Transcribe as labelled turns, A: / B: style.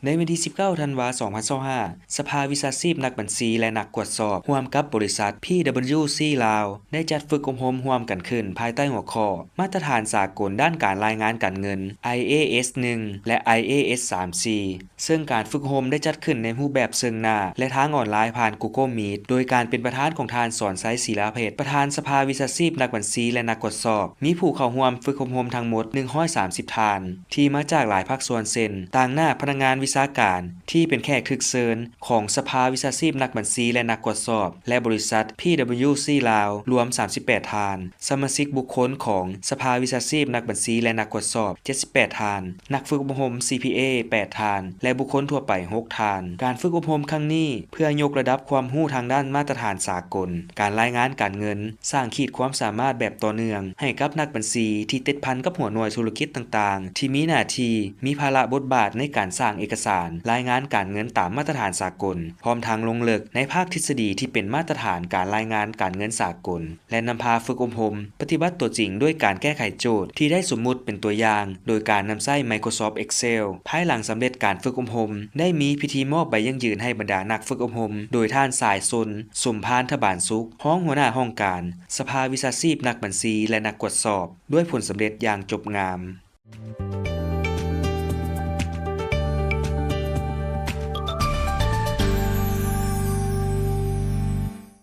A: ในวันที่ 19 ธันวาคม 2025 สภาวิชาชีพนักบัญชีและนักกวดสอบร่วมกับบริษัท PwC ลาวได้จัดฝึกอบรมร่วมกันขึ้นภายใต้หัวข้อมาตรฐานสากลด้านการรายงานการเงิน IAS 1 และ IAS 3-4 ซึ่งการฝึกอบรมได้จัดขึ้นในรูปแบบเชิงหน้าและทางออนไลน์ผ่าน Google Meet โดยการเป็นประธานของท่านสอนไซศิลาเพชรประธานสภาวิชาชีพนักบัญชีและนักกวดสอบมีผู้เข้าร่วมฝึกอบรมทั้งหมด 130 ท่านที่มาจากหลายภาคส่วนเช่นต่างหน้าพนักงานวิชาการที่เป็นแขกทึกเชิญของสภาวิชาชีพนักบัญชีและนักกวดสอบและบริษัท PwC ลาวรวม 38 ท่านสมาชิกบุคคลของสภาวิชาชีพนักบัญชีและนักกวดสอบ 78 ท่านนักฝึกอบรม CPA 8 ท่านและบุคคลทั่วไป 6 ท่านการฝึกอบรมครั้งนี้เพื่อยกระดับความรู้ทางด้านมาตรฐานสากลการรายงานการเงินสร้างขีดความสามารถแบบต่อเนื่องให้กับนักบัญชีที่ติดพันกับหัวหน่วยธุรกิจต่างๆที่มีหน้าที่มีภาระบทบาทในการสร้างเอกสารรายงานการเงินตามมาตรฐานสากลพร้อมทางลงลึกในภาคทฤษฎีที่เป็นมาตรฐานการรายงานการเงินสากลและนำพาฝึกอบรมปฏิบัติตัวจริงด้วยการแก้ไขโจทย์ที่ได้สมมุติเป็นตัวอย่างโดยการนำใช้ Microsoft Excel ภายหลังสำเร็จการฝึกอบรมได้มีพิธีมอบใบยั่งยืนให้บรรดานักฝึกอบรมโดยท่านสายสนสมพานทบานสุขห้องหัวหน้าห้องการสภาวิชาชีพนักบัญชีและนักกวดสอบด้วยผลสำเร็จอย่างจบงาม